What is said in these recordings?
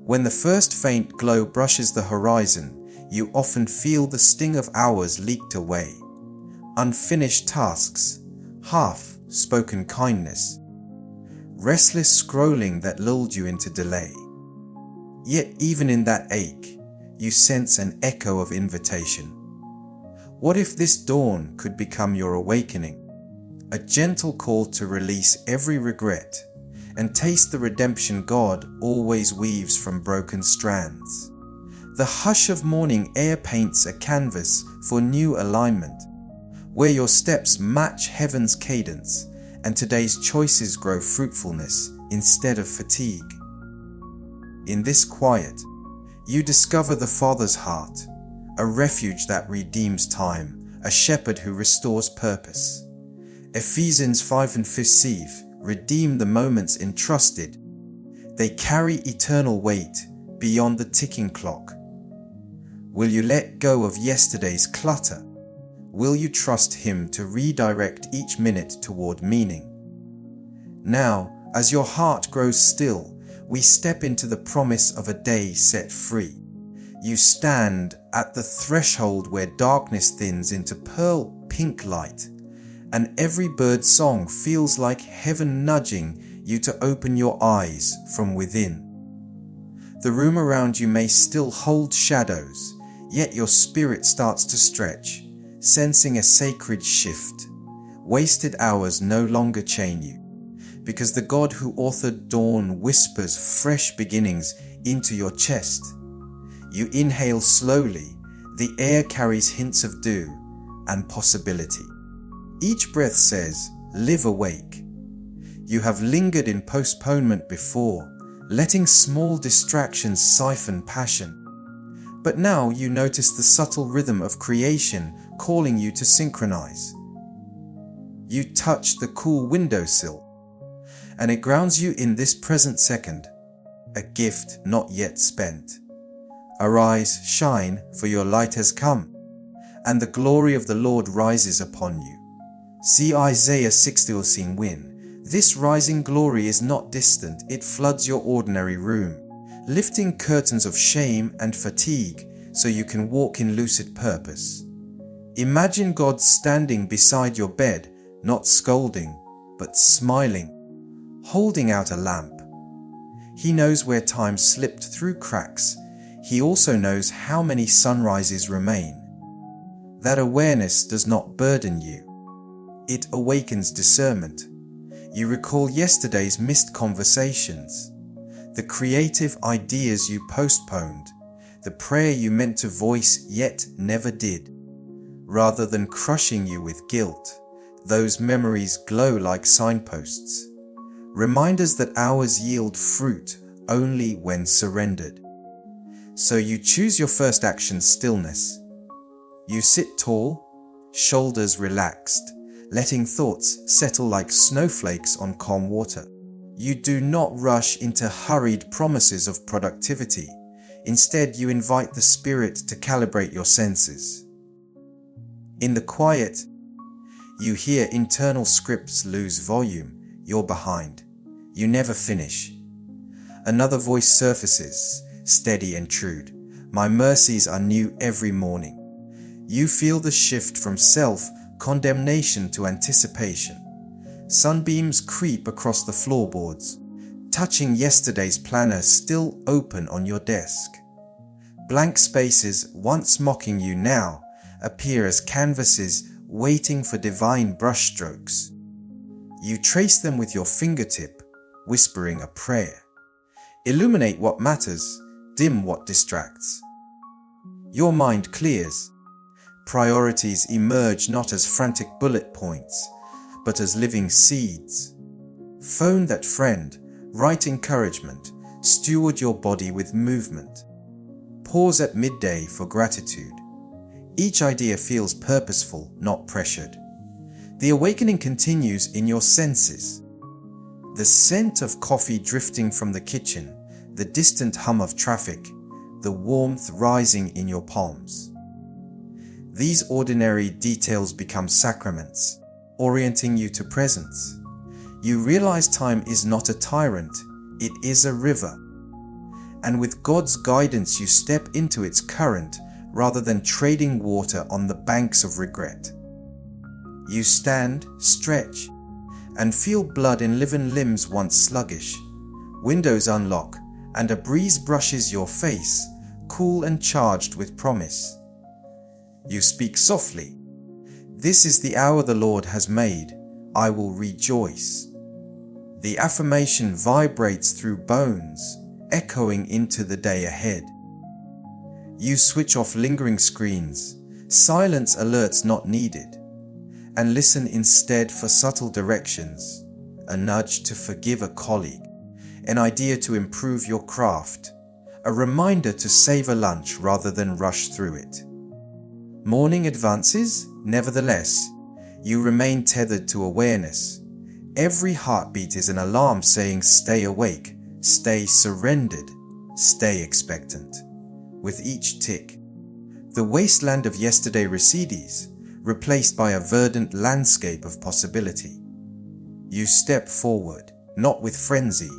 When the first faint glow brushes the horizon, you often feel the sting of hours leaked away. Unfinished tasks, half-spoken kindness, restless scrolling that lulled you into delay. Yet even in that ache, you sense an echo of invitation. What if this dawn could become your awakening? A gentle call to release every regret and taste the redemption God always weaves from broken strands. The hush of morning air paints a canvas for new alignment, where your steps match heaven's cadence and today's choices grow fruitfulness instead of fatigue. In this quiet, you discover the Father's heart, a refuge that redeems time, a shepherd who restores purpose. Ephesians 5 and 5 redeem the moments entrusted. They carry eternal weight beyond the ticking clock. Will you let go of yesterday's clutter? Will you trust Him to redirect each minute toward meaning? Now, as your heart grows still, we step into the promise of a day set free. You stand at the threshold where darkness thins into pearl pink light, and every bird's song feels like heaven nudging you to open your eyes from within. The room around you may still hold shadows, yet your spirit starts to stretch, sensing a sacred shift. Wasted hours no longer chain you, because the God who authored dawn whispers fresh beginnings into your chest. You inhale slowly, the air carries hints of dew and possibility. Each breath says, live awake. You have lingered in postponement before, letting small distractions siphon passion. But now you notice the subtle rhythm of creation calling you to synchronize. You touch the cool windowsill, and it grounds you in this present second, a gift not yet spent. Arise, shine, for your light has come, and the glory of the Lord rises upon you. See Isaiah 60 win. This rising glory is not distant, it floods your ordinary room, lifting curtains of shame and fatigue so you can walk in lucid purpose. Imagine God standing beside your bed, not scolding, but smiling, holding out a lamp. He knows where time slipped through cracks. He also knows how many sunrises remain. That awareness does not burden you. It awakens discernment. You recall yesterday's missed conversations, the creative ideas you postponed, the prayer you meant to voice yet never did. Rather than crushing you with guilt, those memories glow like signposts, reminders that hours yield fruit only when surrendered. So you choose your first action: stillness. You sit tall, shoulders relaxed, letting thoughts settle like snowflakes on calm water. You do not rush into hurried promises of productivity. Instead, you invite the Spirit to calibrate your senses. In the quiet, you hear internal scripts lose volume. You're behind. You never finish. Another voice surfaces, steady and true. My mercies are new every morning. You feel the shift from self-condemnation to anticipation. Sunbeams creep across the floorboards, touching yesterday's planner still open on your desk. Blank spaces once mocking you now appear as canvases waiting for divine brushstrokes. You trace them with your fingertip, whispering a prayer. Illuminate what matters, dim what distracts. Your mind clears. Priorities emerge not as frantic bullet points, but as living seeds. Phone that friend, write encouragement, steward your body with movement. Pause at midday for gratitude. Each idea feels purposeful, not pressured. The awakening continues in your senses. The scent of coffee drifting from the kitchen, the distant hum of traffic, the warmth rising in your palms. These ordinary details become sacraments, orienting you to presence. You realize time is not a tyrant, it is a river. and with God's guidance you step into its current rather than trading water on the banks of regret. You stand, stretch, and feel blood in living limbs once sluggish. Windows unlock, and a breeze brushes your face, cool and charged with promise. You speak softly. This is the hour the Lord has made. I will rejoice. The affirmation vibrates through bones, echoing into the day ahead. You switch off lingering screens, silence alerts not needed, and listen instead for subtle directions, a nudge to forgive a colleague, an idea to improve your craft, a reminder to savor lunch rather than rush through it. Morning advances, nevertheless, you remain tethered to awareness. Every heartbeat is an alarm saying stay awake, stay surrendered, stay expectant. With each tick, the wasteland of yesterday recedes, replaced by a verdant landscape of possibility. You step forward, not with frenzy,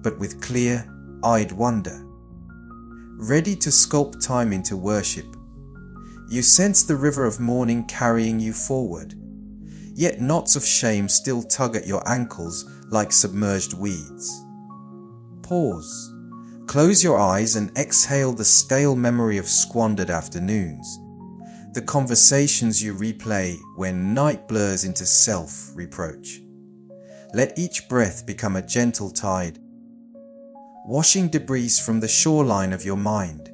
but with clear-eyed wonder. Ready to sculpt time into worship, you sense the river of morning carrying you forward, yet knots of shame still tug at your ankles like submerged weeds. Pause. Close your eyes and exhale the stale memory of squandered afternoons, the conversations you replay when night blurs into self-reproach. Let each breath become a gentle tide, washing debris from the shoreline of your mind.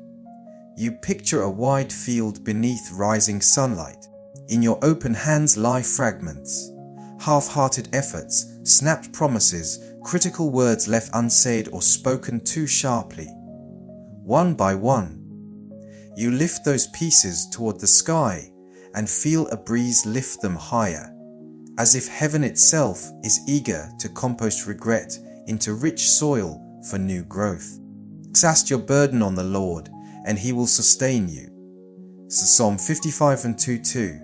You picture a wide field beneath rising sunlight. In your open hands lie fragments, half-hearted efforts, snapped promises, critical words left unsaid or spoken too sharply. One by one, you lift those pieces toward the sky and feel a breeze lift them higher, as if heaven itself is eager to compost regret into rich soil for new growth. Cast your burden on the Lord, and He will sustain you. Psalm 55:2.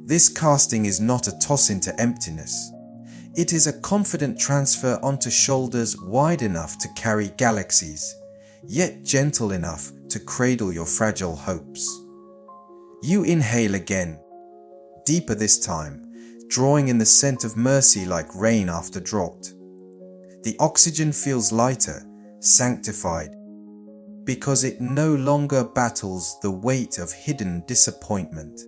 This casting is not a toss into emptiness. It is a confident transfer onto shoulders wide enough to carry galaxies, yet gentle enough to cradle your fragile hopes. You inhale again, deeper this time, drawing in the scent of mercy like rain after drought. The oxygen feels lighter, sanctified, because it no longer battles the weight of hidden disappointment.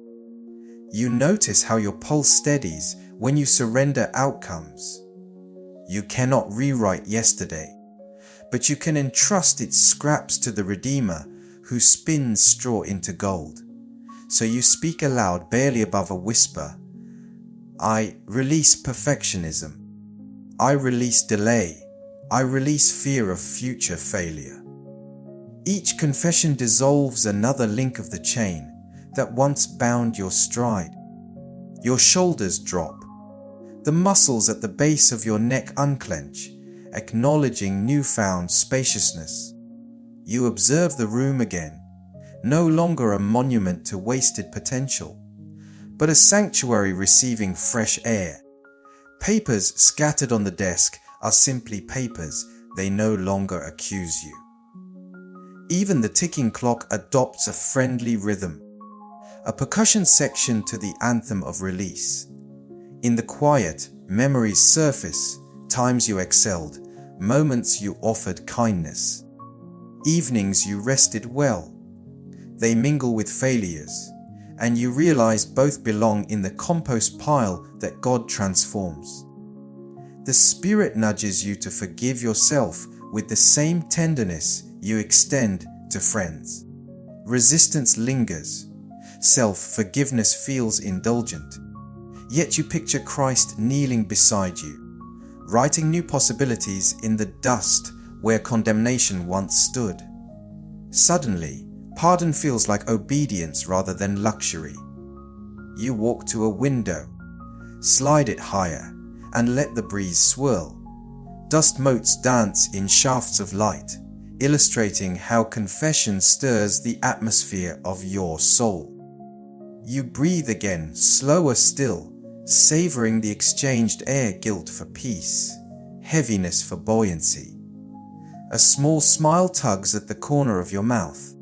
You notice how your pulse steadies when you surrender outcomes. You cannot rewrite yesterday, but you can entrust its scraps to the Redeemer who spins straw into gold. So you speak aloud, barely above a whisper. I release perfectionism. I release delay. I release fear of future failure. Each confession dissolves another link of the chain that once bound your stride. Your shoulders drop. The muscles at the base of your neck unclench, acknowledging newfound spaciousness. You observe the room again, no longer a monument to wasted potential, but a sanctuary receiving fresh air. Papers scattered on the desk are simply papers, they no longer accuse you. Even the ticking clock adopts a friendly rhythm, a percussion section to the anthem of release. In the quiet, memories surface, times you excelled, moments you offered kindness, evenings you rested well. They mingle with failures, and you realize both belong in the compost pile that God transforms. The Spirit nudges you to forgive yourself with the same tenderness you extend to friends. Resistance lingers. Self-forgiveness feels indulgent. Yet you picture Christ kneeling beside you, writing new possibilities in the dust where condemnation once stood. Suddenly, pardon feels like obedience rather than luxury. You walk to a window, slide it higher, and let the breeze swirl. Dust motes dance in shafts of light, illustrating how confession stirs the atmosphere of your soul. You breathe again, slower still, savoring the exchanged air, guilt for peace, heaviness for buoyancy. A small smile tugs at the corner of your mouth.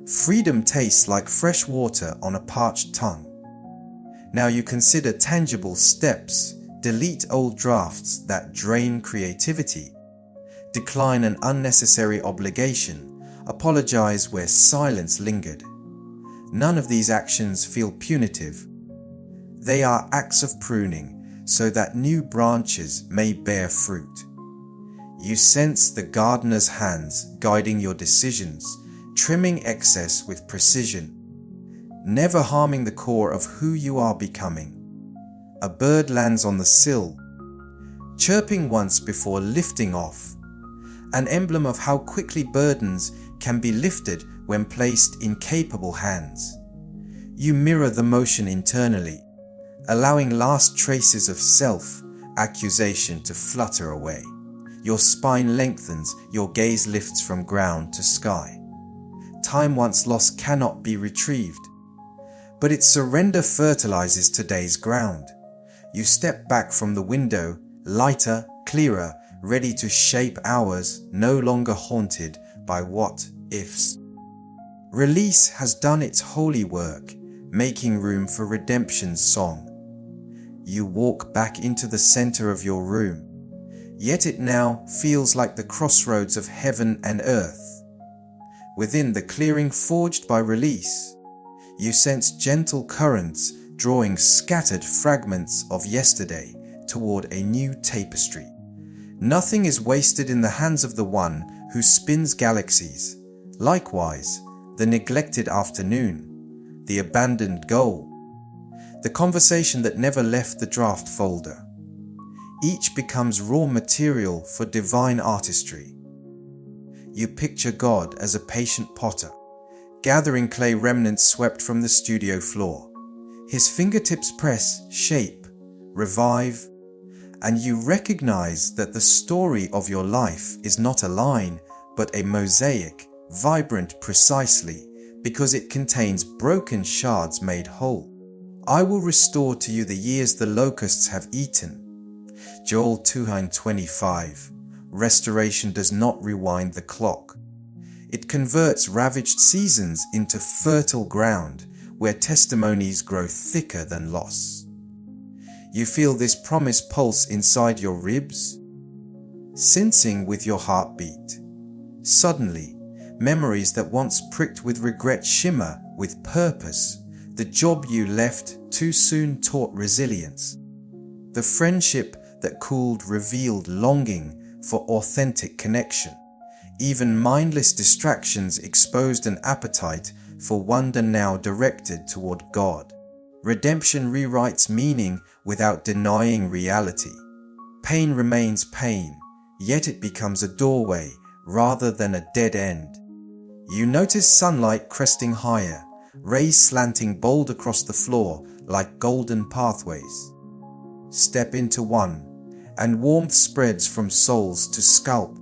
Freedom tastes like fresh water on a parched tongue. Now you consider tangible steps. Delete old drafts that drain creativity. Decline an unnecessary obligation. Apologize where silence lingered. None of these actions feel punitive. They are acts of pruning so that new branches may bear fruit. You sense the gardener's hands guiding your decisions, trimming excess with precision, never harming the core of who you are becoming. A bird lands on the sill, chirping once before lifting off, an emblem of how quickly burdens can be lifted when placed in capable hands. You mirror the motion internally, allowing last traces of self-accusation to flutter away. Your spine lengthens, your gaze lifts from ground to sky. Time once lost cannot be retrieved, but its surrender fertilizes today's ground. You step back from the window, lighter, clearer, ready to shape hours, no longer haunted by what-ifs. Release has done its holy work, making room for redemption's song. You walk back into the center of your room, yet it now feels like the crossroads of heaven and earth. Within the clearing forged by release, you sense gentle currents drawing scattered fragments of yesterday toward a new tapestry. Nothing is wasted in the hands of the one who spins galaxies. Likewise, the neglected afternoon, the abandoned goal, the conversation that never left the draft folder. Each becomes raw material for divine artistry. You picture God as a patient potter, gathering clay remnants swept from the studio floor. His fingertips press, shape, revive, and you recognize that the story of your life is not a line, but a mosaic, vibrant precisely because it contains broken shards made whole. I will restore to you the years the locusts have eaten. Joel 2:25. Restoration does not rewind the clock. It converts ravaged seasons into fertile ground where testimonies grow thicker than loss. You feel this promise pulse inside your ribs, sensing with your heartbeat. Suddenly, memories that once pricked with regret shimmer with purpose. The job you left too soon taught resilience. The friendship that cooled revealed longing for authentic connection. Even mindless distractions exposed an appetite for wonder now directed toward God. Redemption rewrites meaning without denying reality. Pain remains pain, yet it becomes a doorway rather than a dead end. You notice sunlight cresting higher, rays slanting bold across the floor like golden pathways. Step into one, and warmth spreads from soles to scalp.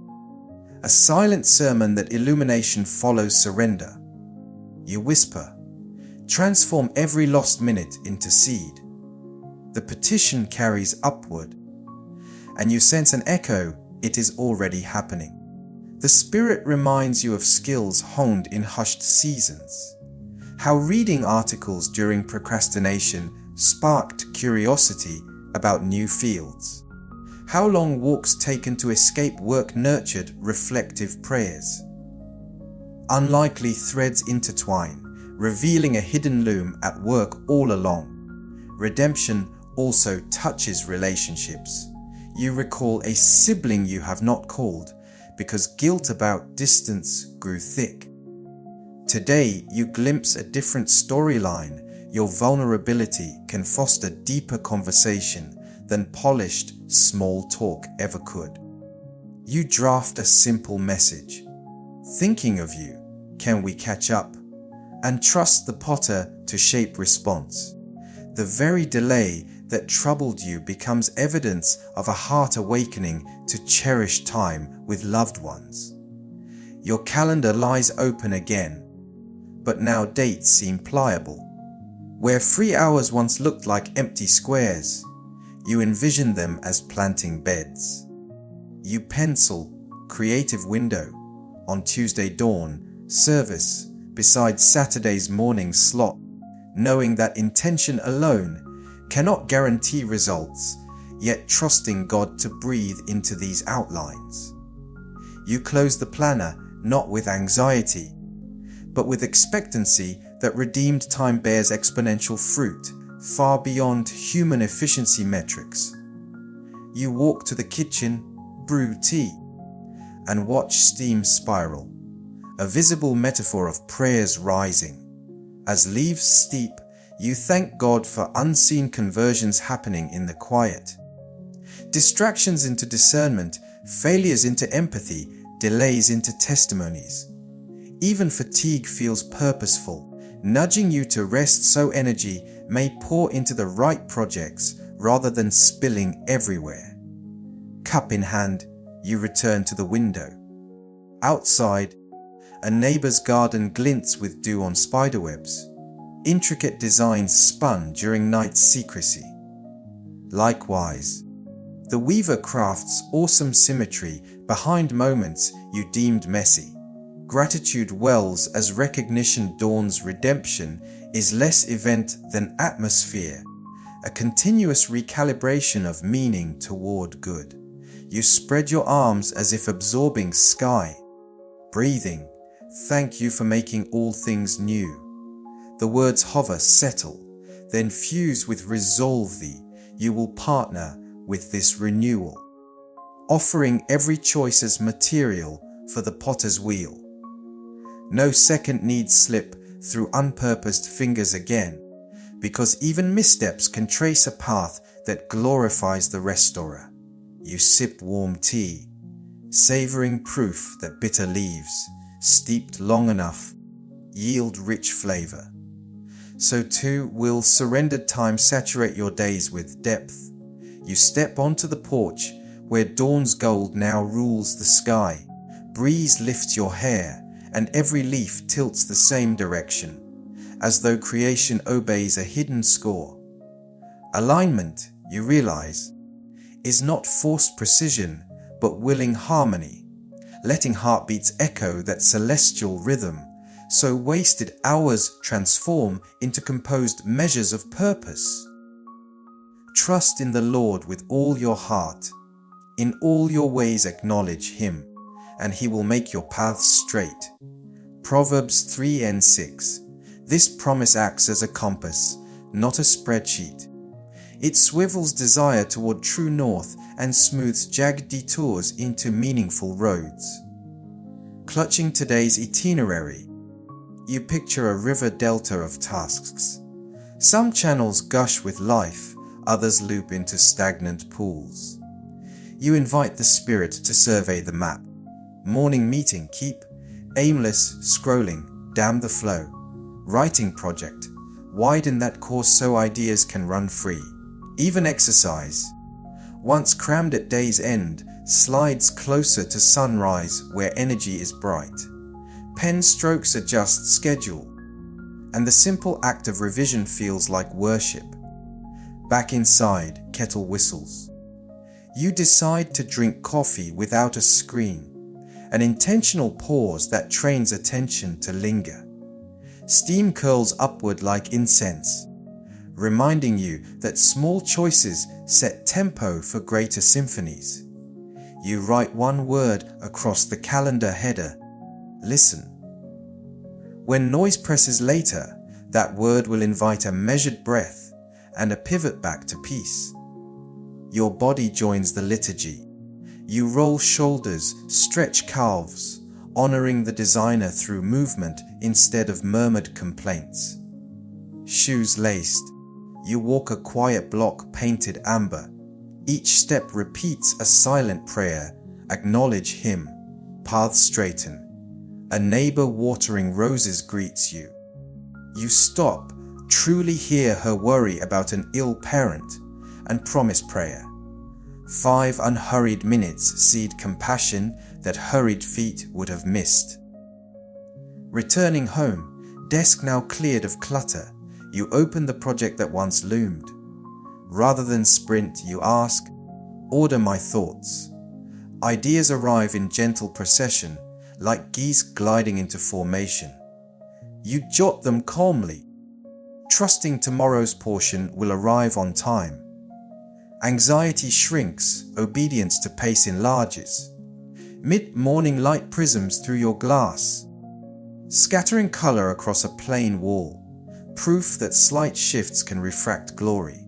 A silent sermon that illumination follows surrender. You whisper, transform every lost minute into seed. The petition carries upward, and you sense an echo, it is already happening. The Spirit reminds you of skills honed in hushed seasons. How reading articles during procrastination sparked curiosity about new fields. How long walks taken to escape work nurtured reflective prayers. Unlikely threads intertwine, revealing a hidden loom at work all along. Redemption also touches relationships. You recall a sibling you have not called because guilt about distance grew thick. Today, you glimpse a different storyline. Your vulnerability can foster deeper conversation than polished, small talk ever could. You draft a simple message. Thinking of you, can we catch up? And trust the potter to shape response. The very delay that troubled you becomes evidence of a heart awakening to cherish time with loved ones. Your calendar lies open again, but now dates seem pliable. Where free hours once looked like empty squares, you envision them as planting beds. You pencil, creative window, on Tuesday dawn, service, beside Saturday's morning slot, knowing that intention alone cannot guarantee results, yet trusting God to breathe into these outlines. You close the planner not with anxiety, but with expectancy that redeemed time bears exponential fruit, far beyond human efficiency metrics. You walk to the kitchen, brew tea, and watch steam spiral, a visible metaphor of prayers rising. As leaves steep, you thank God for unseen conversions happening in the quiet. Distractions into discernment, failures into empathy, delays into testimonies. Even fatigue feels purposeful, nudging you to rest so energy may pour into the right projects rather than spilling everywhere. Cup in hand, you return to the window. Outside, a neighbor's garden glints with dew on spiderwebs, intricate designs spun during night's secrecy. Likewise, the weaver crafts awesome symmetry behind moments you deemed messy. Gratitude wells as recognition dawns. Redemption is less event than atmosphere, a continuous recalibration of meaning toward good. You spread your arms as if absorbing sky, breathing, thank you for making all things new. The words hover, settle, then fuse with resolve thee. You will partner with this renewal, offering every choice as material for the potter's wheel. No second need slip through unpurposed fingers again, because even missteps can trace a path that glorifies the restorer. You sip warm tea, savoring proof that bitter leaves, steeped long enough, yield rich flavor. So too will surrendered time saturate your days with depth. You step onto the porch where dawn's gold now rules the sky. Breeze lifts your hair, and every leaf tilts the same direction, as though creation obeys a hidden score. Alignment, you realize, is not forced precision, but willing harmony, letting heartbeats echo that celestial rhythm, so wasted hours transform into composed measures of purpose. Trust in the Lord with all your heart. In all your ways acknowledge Him, and He will make your paths straight. Proverbs 3:6. This promise acts as a compass, not a spreadsheet. It swivels desire toward true north and smooths jagged detours into meaningful roads. Clutching today's itinerary, you picture a river delta of tasks. Some channels gush with life, others loop into stagnant pools. You invite the spirit to survey the map. Morning meeting, keep aimless scrolling, dam the flow. Writing project, widen that course so ideas can run free. Even exercise, once crammed at day's end, slides closer to sunrise where energy is bright. Pen strokes adjust schedule, and the simple act of revision feels like worship. Back inside, kettle whistles. You decide to drink coffee without a screen, an intentional pause that trains attention to linger. Steam curls upward like incense, reminding you that small choices set tempo for greater symphonies. You write one word across the calendar header, listen. When noise presses later, that word will invite a measured breath and a pivot back to peace. Your body joins the liturgy. You roll shoulders, stretch calves, honoring the designer through movement instead of murmured complaints. Shoes laced, you walk a quiet block painted amber. Each step repeats a silent prayer. Acknowledge Him. Paths straighten. A neighbor watering roses greets you. You stop, truly hear her worry about an ill parent, and promise prayer. 5 unhurried minutes seed compassion that hurried feet would have missed. Returning home, desk now cleared of clutter, you open the project that once loomed. Rather than sprint, you ask, order my thoughts. Ideas arrive in gentle procession, like geese gliding into formation. You jot them calmly, trusting tomorrow's portion will arrive on time. Anxiety shrinks, obedience to pace enlarges. Mid-morning light prisms through your glass, scattering color across a plain wall, proof that slight shifts can refract glory.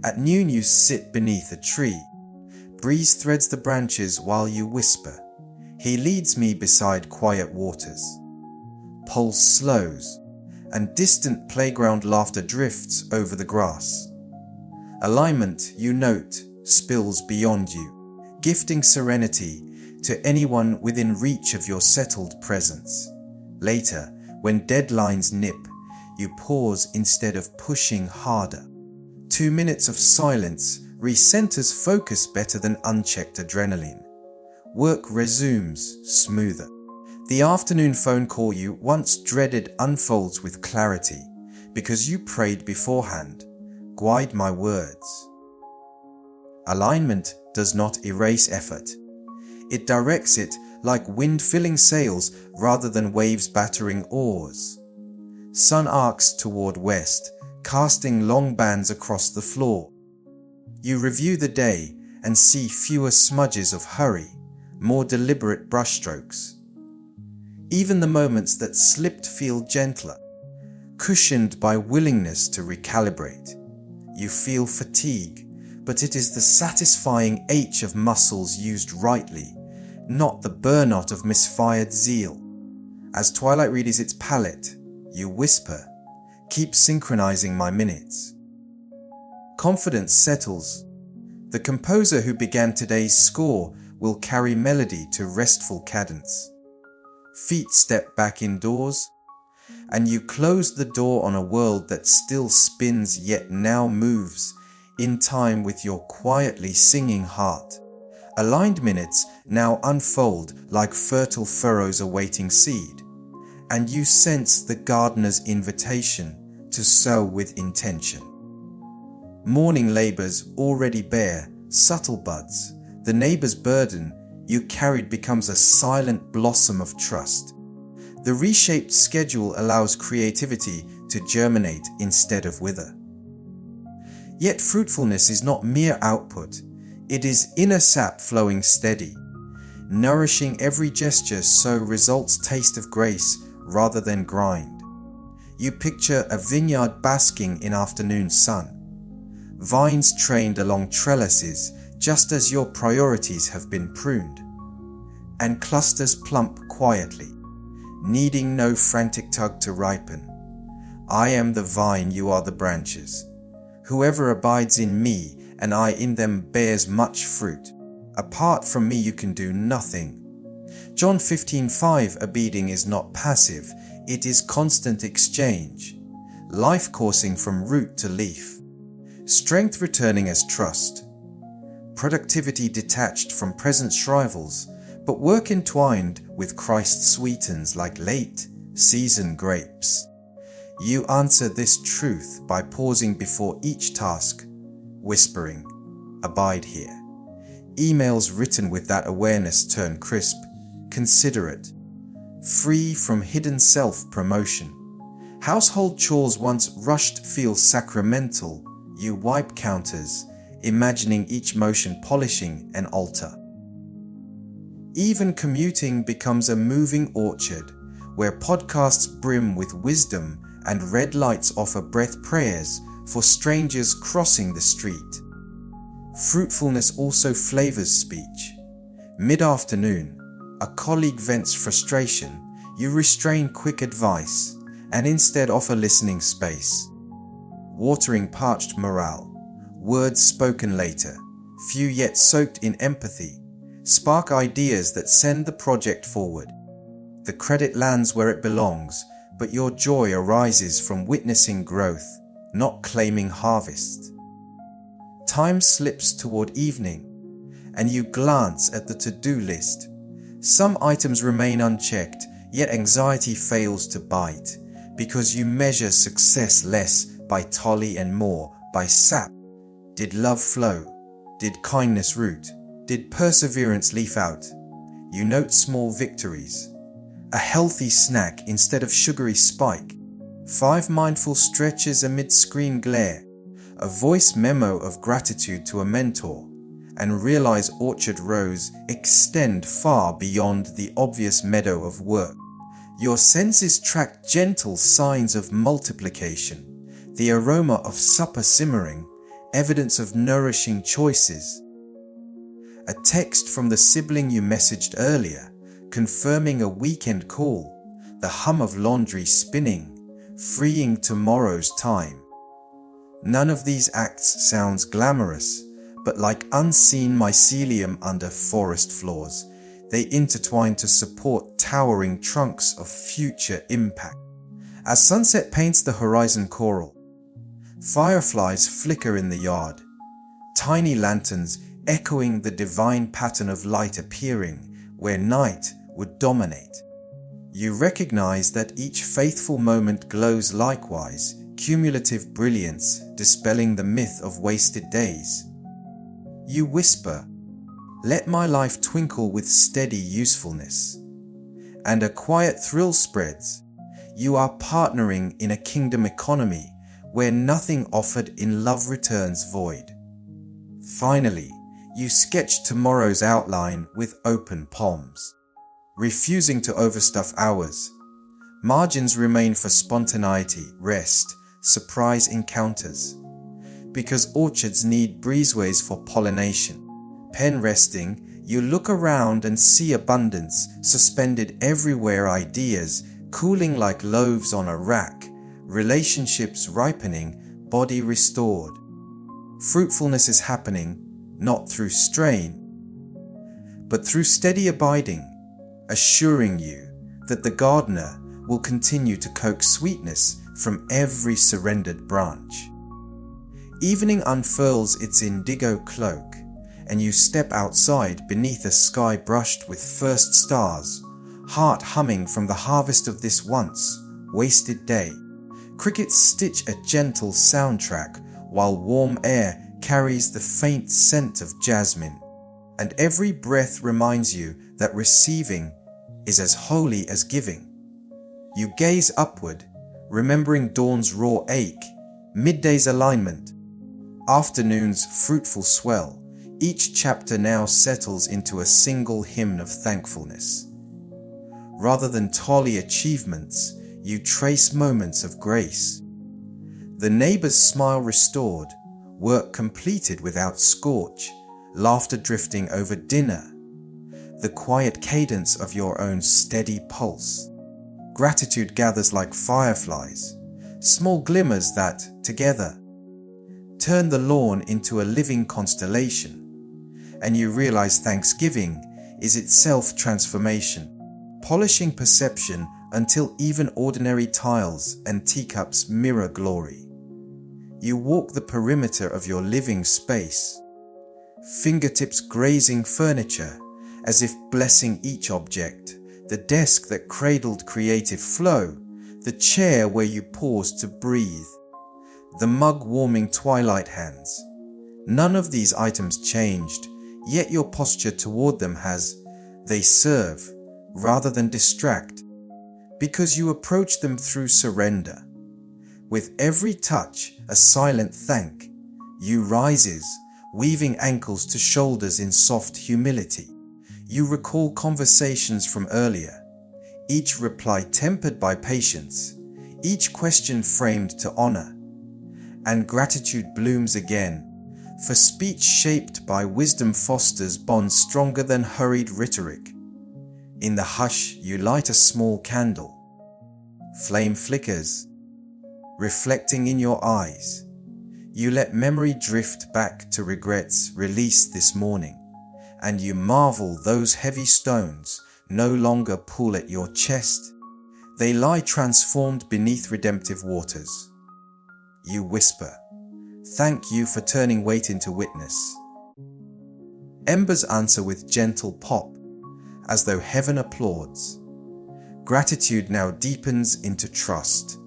At noon you sit beneath a tree. Breeze threads the branches while you whisper. He leads me beside quiet waters. Pulse slows, and distant playground laughter drifts over the grass. Alignment, you note, spills beyond you, gifting serenity to anyone within reach of your settled presence. Later, when deadlines nip, you pause instead of pushing harder. 2 minutes of silence recenters focus better than unchecked adrenaline. Work resumes smoother. The afternoon phone call you once dreaded unfolds with clarity because you prayed beforehand. Guide my words. Alignment does not erase effort. It directs it like wind filling sails rather than waves battering oars. Sun arcs toward west, casting long bands across the floor. You review the day and see fewer smudges of hurry, more deliberate brushstrokes. Even the moments that slipped feel gentler, cushioned by willingness to recalibrate. You feel fatigue, but it is the satisfying ache of muscles used rightly, not the burnout of misfired zeal. As twilight readies its palette, you whisper, "Keep synchronizing my minutes." Confidence settles. The composer who began today's score will carry melody to restful cadence. Feet step back indoors, and you close the door on a world that still spins yet now moves in time with your quietly singing heart. Aligned minutes now unfold like fertile furrows awaiting seed, and you sense the gardener's invitation to sow with intention. Morning labors already bear subtle buds. The neighbor's burden you carried becomes a silent blossom of trust. The reshaped schedule allows creativity to germinate instead of wither. Yet fruitfulness is not mere output. It is inner sap flowing steady, nourishing every gesture so results taste of grace rather than grind. You picture a vineyard basking in afternoon sun, vines trained along trellises just as your priorities have been pruned, and clusters plump quietly, needing no frantic tug to ripen. I am the vine, you are the branches. Whoever abides in me and I in them bears much fruit. Apart from me you can do nothing. John 15:5. Abiding is not passive, it is constant exchange. Life coursing from root to leaf. Strength returning as trust. Productivity detached from present rivals, but work entwined with Christ sweetens like late season grapes. You answer this truth by pausing before each task, whispering, "Abide here." Emails written with that awareness turn crisp, considerate, free from hidden self-promotion. Household chores once rushed feel sacramental. You wipe counters, imagining each motion polishing an altar. Even commuting becomes a moving orchard, where podcasts brim with wisdom and red lights offer breath prayers for strangers crossing the street. Fruitfulness also flavors speech. Mid-afternoon, a colleague vents frustration, you restrain quick advice and instead offer listening space. Watering parched morale, words spoken later, few yet soaked in empathy, spark ideas that send the project forward. The credit lands where it belongs, but your joy arises from witnessing growth, not claiming harvest. Time slips toward evening, and you glance at the to-do list. Some items remain unchecked, yet anxiety fails to bite, because you measure success less by tally and more by sap. Did love flow? Did kindness root? Did perseverance leaf out? You note small victories. A healthy snack instead of sugary spike. 5 mindful stretches amid screen glare. A voice memo of gratitude to a mentor. And realize orchard rows extend far beyond the obvious meadow of work. Your senses track gentle signs of multiplication. The aroma of supper simmering, evidence of nourishing choices. A text from the sibling you messaged earlier, confirming a weekend call. The hum of laundry spinning, freeing tomorrow's time. None of these acts sounds glamorous, but like unseen mycelium under forest floors, they intertwine to support towering trunks of future impact. As sunset paints the horizon coral, fireflies flicker in the yard, tiny lanterns echoing the divine pattern of light appearing where night would dominate. You recognize that each faithful moment glows likewise, cumulative brilliance dispelling the myth of wasted days. You whisper, "Let my life twinkle with steady usefulness." And a quiet thrill spreads. You are partnering in a kingdom economy where nothing offered in love returns void. Finally, you sketch tomorrow's outline with open palms, refusing to overstuff hours. Margins remain for spontaneity, rest, surprise encounters. Because orchards need breezeways for pollination. Pen resting, you look around and see abundance suspended everywhere, ideas cooling like loaves on a rack, relationships ripening, body restored. Fruitfulness is happening, not through strain, but through steady abiding, assuring you that the gardener will continue to coax sweetness from every surrendered branch. Evening unfurls its indigo cloak, and you step outside beneath a sky brushed with first stars, heart humming from the harvest of this once wasted day. Crickets stitch a gentle soundtrack while warm air carries the faint scent of jasmine, and every breath reminds you that receiving is as holy as giving. You gaze upward, remembering dawn's raw ache, midday's alignment, afternoon's fruitful swell. Each chapter now settles into a single hymn of thankfulness. Rather than tally achievements, you trace moments of grace. The neighbor's smile restored, work completed without scorch, laughter drifting over dinner, the quiet cadence of your own steady pulse. Gratitude gathers like fireflies, small glimmers that, together, turn the lawn into a living constellation, and you realize Thanksgiving is itself transformation, polishing perception until even ordinary tiles and teacups mirror glory. You walk the perimeter of your living space, fingertips grazing furniture as if blessing each object, the desk that cradled creative flow, the chair where you paused to breathe, the mug warming twilight hands. None of these items changed, yet your posture toward them has. They serve rather than distract, because you approach them through surrender. With every touch, a silent thank. You rises, weaving ankles to shoulders in soft humility. You recall conversations from earlier, each reply tempered by patience, each question framed to honor. And gratitude blooms again, for speech shaped by wisdom fosters bonds stronger than hurried rhetoric. In the hush, you light a small candle. Flame flickers, reflecting in your eyes. You let memory drift back to regrets released this morning, and you marvel those heavy stones no longer pull at your chest. They lie transformed beneath redemptive waters. You whisper, "Thank you for turning weight into witness." Embers answer with gentle pop, as though heaven applauds. Gratitude now deepens into trust,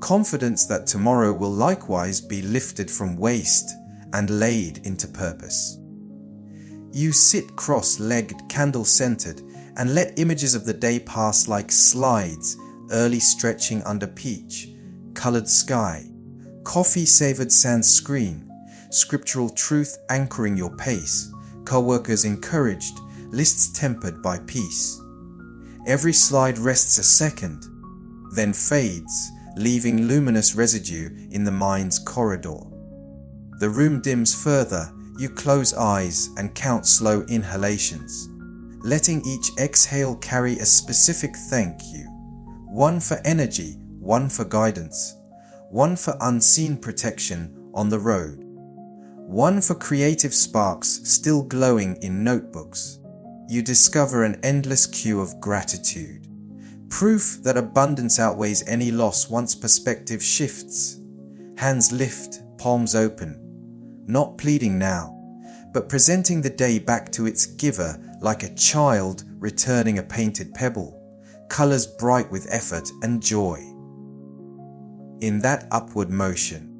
confidence that tomorrow will likewise be lifted from waste and laid into purpose. You sit cross-legged, candle-scented, and let images of the day pass like slides, early stretching under peach, colored sky, coffee-savored sans screen, scriptural truth anchoring your pace, co-workers encouraged, lists tempered by peace. Every slide rests a second, then fades, leaving luminous residue in the mind's corridor. The room dims further, you close eyes and count slow inhalations, letting each exhale carry a specific thank you. One for energy, one for guidance, one for unseen protection on the road, one for creative sparks still glowing in notebooks. You discover an endless queue of gratitude, proof that abundance outweighs any loss once perspective shifts. Hands lift, palms open, not pleading now, but presenting the day back to its giver like a child returning a painted pebble, colors bright with effort and joy. In that upward motion,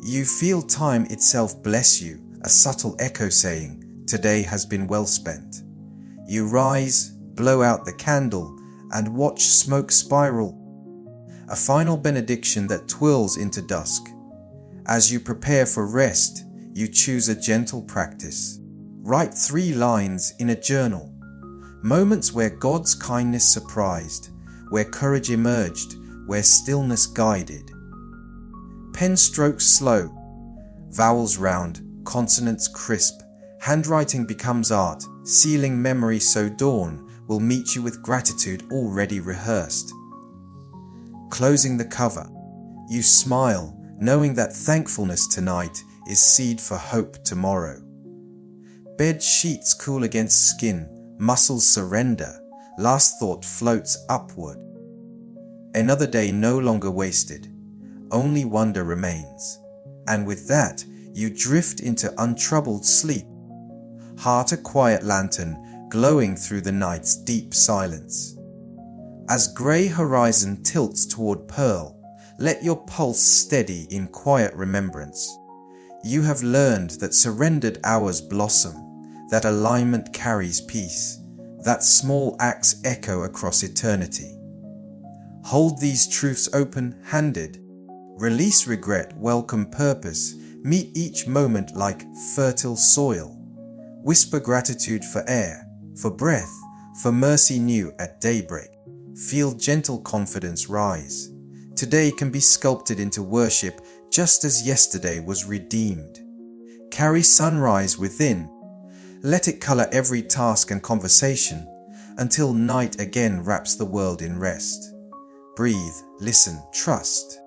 you feel time itself bless you, a subtle echo saying, "Today has been well spent." You rise, blow out the candle, and watch smoke spiral, a final benediction that twirls into dusk. As you prepare for rest, you choose a gentle practice. Write 3 lines in a journal, moments where God's kindness surprised, where courage emerged, where stillness guided. Pen strokes slow, vowels round, consonants crisp. Handwriting becomes art, sealing memory so dawn will meet you with gratitude already rehearsed. Closing the cover, you smile, knowing that thankfulness tonight is seed for hope tomorrow. Bed sheets cool against skin, muscles surrender, last thought floats upward. Another day no longer wasted, only wonder remains. And with that, you drift into untroubled sleep, heart a quiet lantern glowing through the night's deep silence. As grey horizon tilts toward pearl, let your pulse steady in quiet remembrance. You have learned that surrendered hours blossom, that alignment carries peace, that small acts echo across eternity. Hold these truths open-handed. Release regret, welcome purpose, meet each moment like fertile soil. Whisper gratitude for air, for breath, for mercy new at daybreak. Feel gentle confidence rise. Today can be sculpted into worship just as yesterday was redeemed. Carry sunrise within. Let it color every task and conversation until night again wraps the world in rest. Breathe, listen, trust.